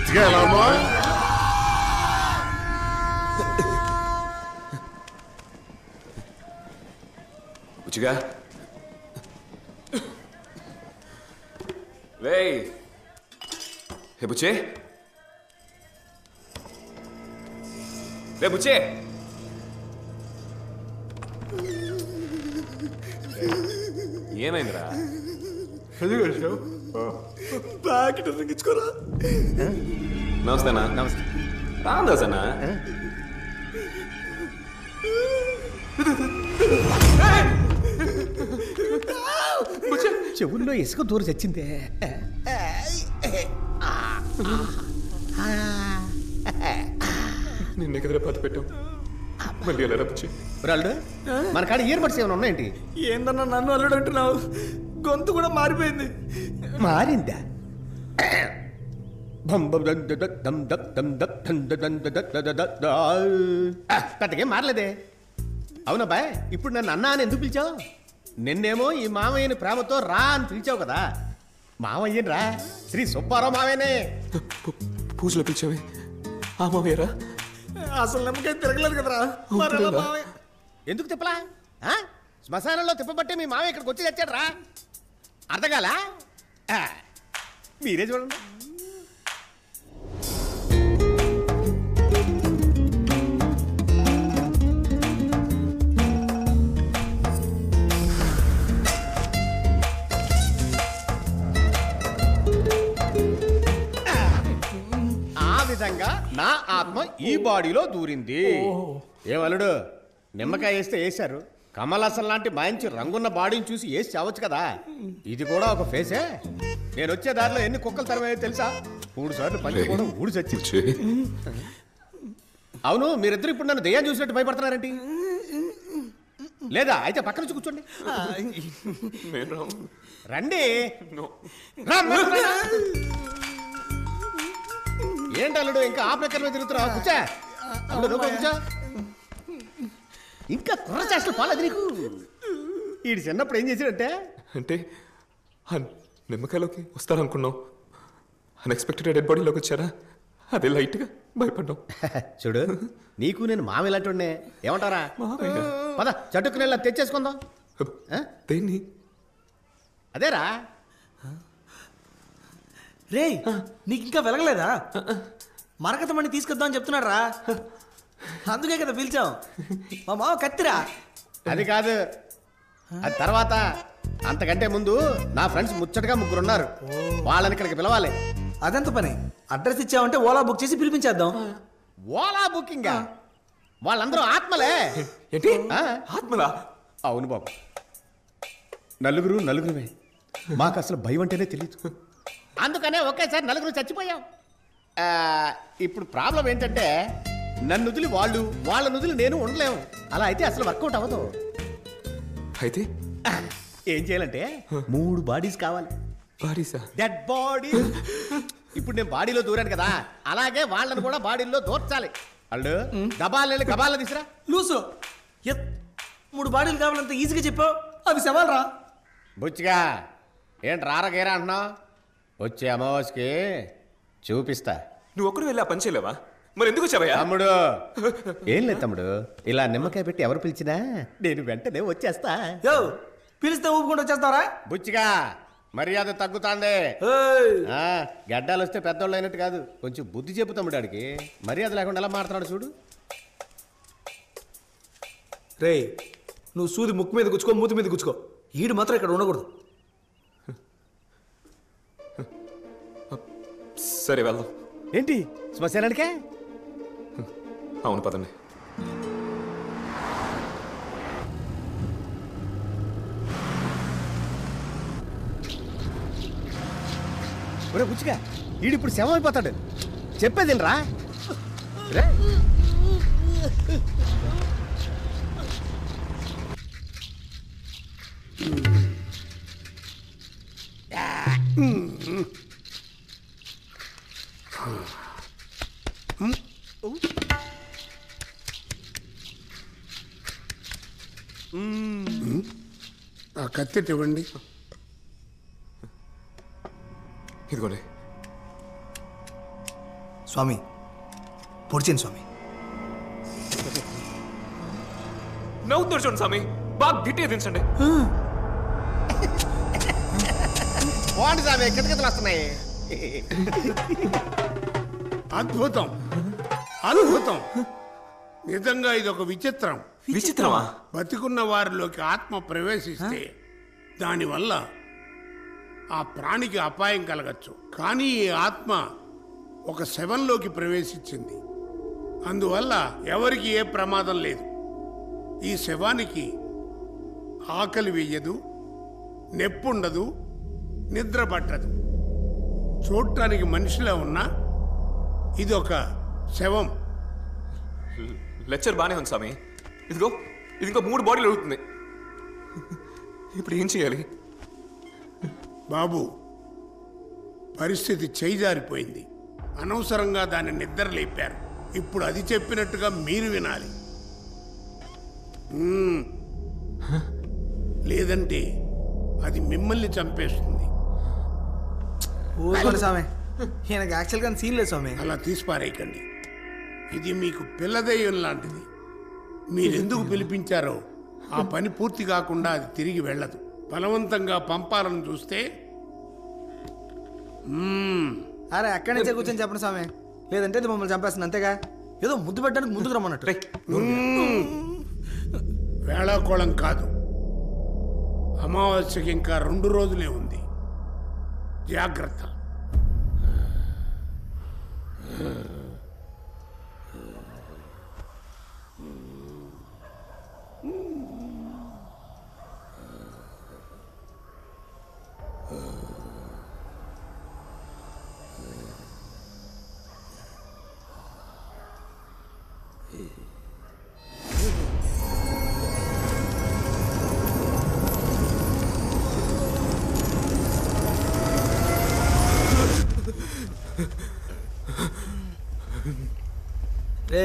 బుచ్చిగా ఎలా ఉన్నావా? బుచ్చిగా రేయ్, హే బుచ్చే, రే బుచ్చే. ఏమైందిరా? ప్యాకెట్ రంగించుకోరా. నమస్తేనా? నమస్తే. రామదాస్ అన్నా. చెవుల్లో ఇసుక దూరం చచ్చిందే. నిన్న ఎదురు పత్తి పెట్టాం, మళ్ళీ ఎలా బుచ్చి? రాళ్ళు మన కాడ ఇయర్ బడ్స్ ఏమైనా ఉన్నాయండి? ఏందన్నా నన్ను అల్లుడు అంటున్నావు? గొంతు కూడా మారిపోయింది. మారిందా? పెద్దగా మారలేదే. అవునబ్బాయ్, ఇప్పుడు నన్ను అన్నా అని ఎందుకు పిలిచావు? నిన్నేమో ఈ మామయ్యని ప్రేమతో రా అని పిలిచావు కదా. మామయ్యని రా, శ్రీ సుబ్బారావు మామయ్యనే. పూజలో పిలిచావే ఆ మామయ్యరా? అసలు నమ్మకం తిరగలేదు కదరా. ఎందుకు తిప్పలా? శ్మశానంలో తిప్పబట్టే మీ మామయ్య ఇక్కడికి వచ్చి తెచ్చాడు రా. అర్థకాలా? మీరే చూడండి. విధంగా నా ఆత్మ ఈ బాడీలో దూరింది. ఏమలుడు, నిమ్మకాయ వేస్తే వేశారు, కమలాసన్ లాంటి మంచి రంగున్న బాడీని చూసి వేసి చావచ్చు కదా. ఇది కూడా ఒక ఫేసే. నేను వచ్చే దారిలో ఎన్ని కుక్కలు తరమేయో తెలుసా? 3 సార్లు పంచి కూడా ఊడి చచ్చి. అవును, మీరిద్దరు ఇప్పుడు నన్ను దెయ్యాన్ని చూసినట్టు భయపడుతున్నారేంటి? లేదా అయితే పక్కన నుంచి కూర్చోండి. రండి. ఏంటి అల్లుడు ఇంకా ఆ ప్రకారమే తిరుగుతున్నావు? కూర్చా అల్లుడు, కూర్చో. ఇంకా కుర్ర చేష్టలు పాలేదు నీకు. ఈడు చిన్నప్పుడు ఏం చేసాడంటే, అంటే నిమ్మకాయలోకి వస్తారనుకున్నావు, అన్ఎక్స్పెక్టెడ్ డెడ్ బాడీలోకి వచ్చారా? అదే లైట్గా భయపడ్డాం. చూడు, నీకు నేను మామ ఇలాంటి ఏమంటారా? పద చటుకు నెల తెచ్చేసుకుందాం. దేన్ని? అదేరా. రే, నీకు ఇంకా వెలగలేదా? మరకతమని తీసుకొద్దాం అని చెప్తున్నాడు రా. అందుకే కదా పిలిచాం. మా మావ కత్తిరా. అది కాదు, అది తర్వాత. అంతకంటే ముందు నా ఫ్రెండ్స్ ముచ్చటగా 3 ఉన్నారు. వాళ్ళని ఇక్కడికి పిలవాలి. అదెంత పని? అడ్రస్ ఇచ్చామంటే ఓలా బుక్ చేసి పిలిపించేద్దాం. ఓలా బుకింగ్? వాళ్ళందరూ ఆత్మలే. ఏంటి ఆత్మలా? అవును బాబు, నలుగురుమే. మాకు అసలు భయం అంటేనే తెలియదు. అందుకనే ఒకేసారి 4 చచ్చిపోయాం. ఇప్పుడు ప్రాబ్లం ఏంటంటే, నన్ను వదిలి వాళ్ళు, వాళ్ళ వదిలి నేను ఉండలేము. అలా అయితే అసలు వర్కౌట్ అవ్వదు. అయితే ఏం చేయాలంటే 3 బాడీస్ కావాలి. బాడీసా? Dead body. ఇప్పుడు నేను బాడీలో దూరాను కదా, అలాగే వాళ్ళని కూడా బాడీలో దూర్చాలి. వాళ్ళు గబాలని గబాల తీసురా. లూసు 3 బాడీలు కావాలంత ఈజీగా చెప్పావు. అవి సవాల్ రా. బుచ్చిగా ఏంటి రారగేరా అంటున్నావు? వచ్చే అమావాస్యకి చూపిస్తా. నువ్వు ఒక్కడు వెళ్ళి ఆ పని చేయలేవా? మరి ఎందుకు వచ్చావయ్యా? తమ్ముడు, ఏం లేదు తమ్ముడు, ఇలా నిమ్మకాయ పెట్టి ఎవరు పిలిచినా నేను వెంటనే వచ్చేస్తా. పిలిస్తే ఊపుకుంటూ వచ్చేస్తారా? బుచ్చిగా మర్యాద తగ్గుతాంది. గడ్డాలు వస్తే పెద్దోళ్ళు అయినట్టు కాదు, కొంచెం బుద్ధి చెప్పు తమ్ముడు. ఆడికి మర్యాద లేకుండా ఎలా మాట్లాడు చూడు. రే, నువ్వు సూది ముక్కు మీద గుచ్చుకో, మూతి మీద గుచ్చుకో. ఈడు మాత్రం ఇక్కడ ఉండకూడదు. సరే వెళ్దాం. ఏంటి శ్మశానానికే? అవును పదండి. ఒరే బుచ్చిగా, ఈడిప్పుడు శవం అయిపోతాడు. చెప్పేదిరా. ఆ కత్తి ఇవ్వండి. ఇదిగోండి. స్వామి పొడిచింది స్వామి. నవ్వుతారు చూడండి స్వామి, బాగా గట్టిగా దించండి. బాగుంది స్వామి, కితకితలు వస్తున్నాయి. అద్భుతం, అద్భుతం. నిజంగా ఇది ఒక విచిత్రం. విచిత్రమా? బతికున్న వారిలోకి ఆత్మ ప్రవేశిస్తే దానివల్ల ఆ ప్రాణికి అపాయం కలగచ్చు. కానీ ఈ ఆత్మ ఒక శవంలోకి ప్రవేశించింది. అందువల్ల ఎవరికి ఏ ప్రమాదం లేదు. ఈ శవానికి ఆకలి వేయదు, నెప్పుండదు, నిద్ర పట్టదు. చూడటానికి మనిషిలా ఉన్నా ఇది ఒక శవం. లెక్చర్ బానే ఉంది స్వామి. ఇదిగో ఇది ఇంకో 3 బాడీలు అడుగుతుంది. ఇప్పుడు ఏం చేయాలి? బాబు, పరిస్థితి చేయిజారిపోయింది. అనవసరంగా దాన్ని నిద్ర లేపారు. ఇప్పుడు అది చెప్పినట్టుగా మీరు వినాలి. లేదంటే అది మిమ్మల్ని చంపేస్తుంది. ఊరుకోండి స్వామి, ఈయనకి యాక్చువల్గా సీన్ లేదు స్వామి. అలా తీసిపారేయకండి. ఇది మీకు పిల్లదయ్యం లాంటిది. మీరెందుకు పిలిపించారో ఆ పని పూర్తి కాకుండా అది తిరిగి వెళ్ళదు. బలవంతంగా పంపాలని చూస్తే అరే అక్కడి నుంచే కూర్చొని చెప్పండి స్వామి, లేదంటే ఇది మమ్మల్ని చంపేస్తుంది అంతేగా. ఏదో ముద్దు పెట్టడానికి ముందుకు రమ్మన్నట్టు. వేళాకోళం కాదు. అమావాస్యకి ఇంకా 2 రోజులే ఉంది. జాగ్రత్త. రే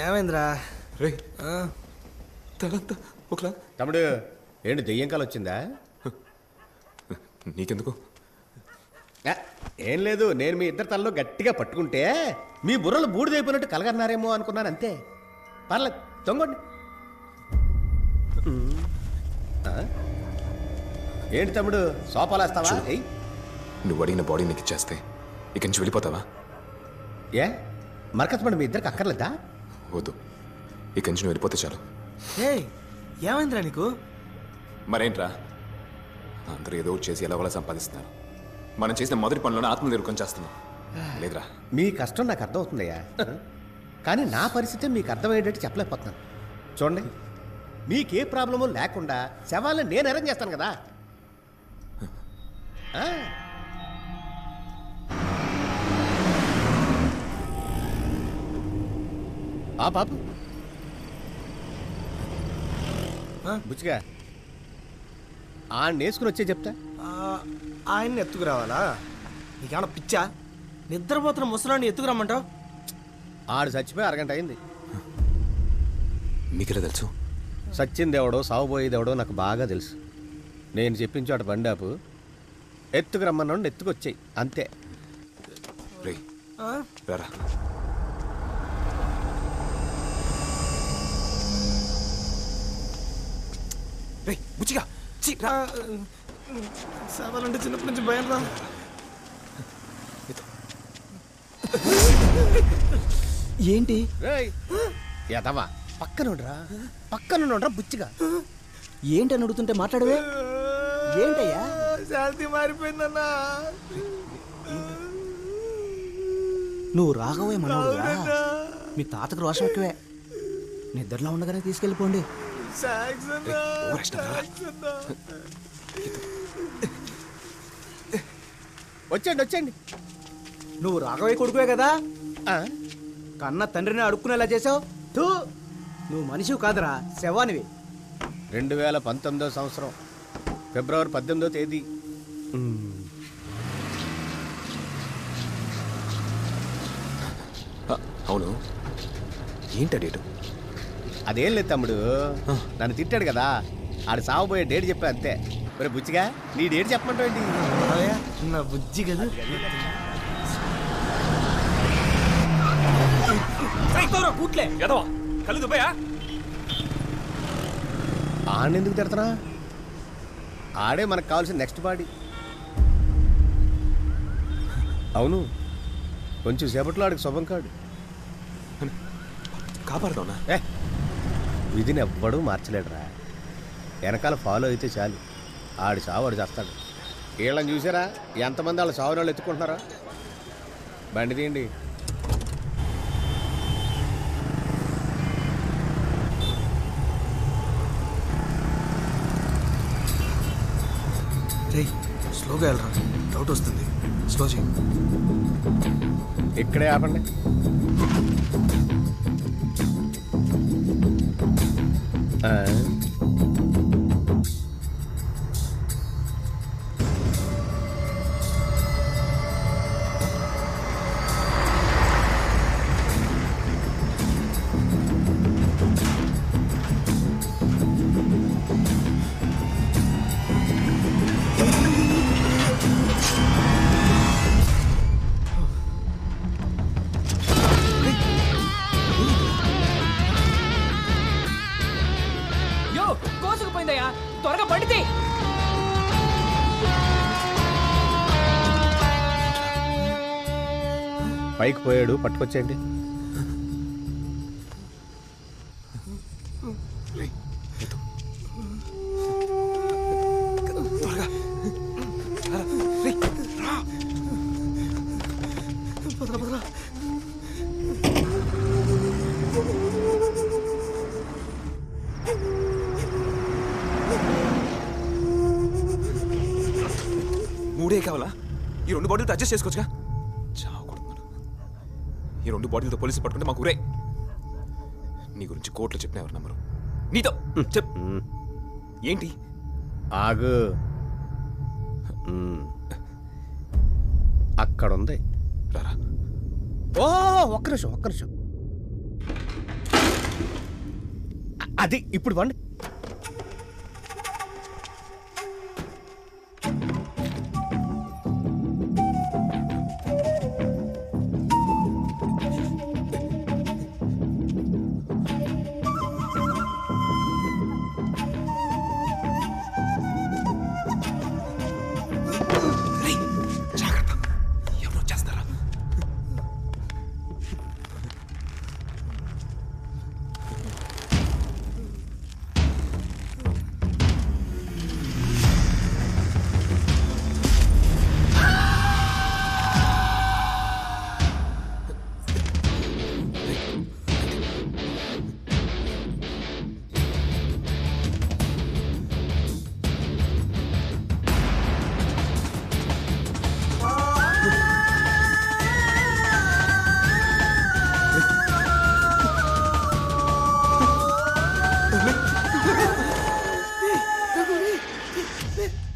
ఏమైందిరా? రే తలంతా ఒకలా. తమ్ముడు ఏంటి దెయ్యం కాలు వచ్చిందా? నీకెందుకు? ఏం లేదు, నేను మీ ఇద్దరు తలలో గట్టిగా పట్టుకుంటే మీ బుర్రలు బూడిదైపోయినట్టు కలగన్నారేమో అనుకున్నాను అంతే. పర్లేదు, తొంగండి. ఏంటి తమ్ముడు సోపాలేస్తావా? నువ్వు అడిగిన బాడీ నీకు ఇచ్చేస్తే ఇక నుంచి వెళ్ళిపోతావా? ఏ మరకత్మండి మీ ఇద్దరికి అక్కర్లేదా? వద్దు, ఇక నుంచి నువ్వు వెళ్ళిపోతే చాలు. ఏమైందిరా నీకు? మరేంట్రా, అందరూ ఏదో ఒకటి చేసి ఎలా సంపాదిస్తున్నారు. మనం చేసిన మొదటి పనులను ఆత్మ ఎదుర్కొని చేస్తున్నాం. లేదురా, మీ కష్టం నాకు అర్థమవుతుందయ్యా, కానీ నా పరిస్థితి మీకు అర్థమయ్యేటట్టు చెప్పలేకపోతున్నాను. చూడండి, మీకే ప్రాబ్లము లేకుండా శవాలను నేను అరేంజ్ చేస్తాను కదా. ఆ పాప బుచ్చిగా ఆయన నేసుకుని వచ్చే చెప్తా. ఆయన్ని ఎత్తుకురావాలా? నీకేమన్నా పిచ్చా? నిద్రపోతున్న ముసలాన్ని ఎత్తుకురమ్మంటావు? ఆడు చచ్చిపోయి అరగంట అయింది. మీకెలా తెలుసు? సచ్చిందేవడో సాగుపోయేదేవడో నాకు బాగా తెలుసు. నేను చెప్పించాడు బండాపు, ఎత్తుకు రమ్మన్నాడు, ఎత్తుకొచ్చాయి అంతే. రారా. బుచ్చిగా సేవలంటే చిన్నప్పటి నుంచి భయం రా. ఏంటి యదవా పక్కనుండ్రా, పక్కనుండ్రా బుచ్చిగా. ఏంటని అడుగుతుంటే మాట్లాడవే? ఏంటయ్యా? శాంతి మారిపోయిందన్నా. నువ్వు రాఘవయ్య మనోడుగా? మీ తాతకు రోషం ఎక్కువే. నిద్రలో ఉండగానే తీసుకెళ్ళిపోండి. వచ్చండి వచ్చండి. నువ్వు రాఘవయ్య కొడుకువే కదా? కన్న తండ్రిని అడుక్కునేలా చేసావు. నువ్వు మనిషివి కాదురా, శవానివి. 2019 సంవత్సరం ఫిబ్రవరి 18వ తేదీ. అవును, ఏంటా డేటు? అదేం లేదు తమ్ముడు, నన్ను తిట్టాడు కదా, ఆడు సాగుపోయే డేట్ చెప్పా అంతే. మరి బుచ్చిగా నీ డేట్ చెప్పమంటావు ఏంటి? నా బుజ్జి కదా. కూట్లే ఎదవా కళ్ళు దుబ్బయా? ఆడెందుకు తిడతారా? ఆడే మనకు కావాల్సిన నెక్స్ట్ బాడీ. అవును, కొంచెం సేపట్లో ఆడికి శుభం కాడు. కాపాడుతావునా? విధిని ఎవ్వడూ మార్చలేడురా. వెనకాల ఫాలో అయితే చాలు, ఆడి చావు ఆడు చేస్తాడు. వీళ్ళని చూసారా ఎంతమంది వాళ్ళ చావుని వాళ్ళు ఎత్తుకుంటున్నారా? బండి తీయండి. స్లోగా వెళ్ళరా, డౌట్ వస్తుంది. స్లో చేయి. ఇక్కడే ఆపండి. కోసుకుపోయిందయ్యా, త్వరగా పడితే. పైకి పోయాడు, పట్టుకొచ్చేయండి. మూడే కావాలా? ఈ 2 బాడీలతో అడ్జస్ట్ చేసుకోవచ్చుగా. చావకూడదు. ఈ 2 బాడీలతో పోలీసులు పట్టుకుంటే మాకు ఊరే. నీ గురించి కోర్టులో చెప్పిన ఎవరు నమ్మరు. నీతో చెప్. ఏంటి? ఆగు. అక్కడుంది. రారా. ఓ ఒక్క నిమిషం. అది ఇప్పుడు వండి.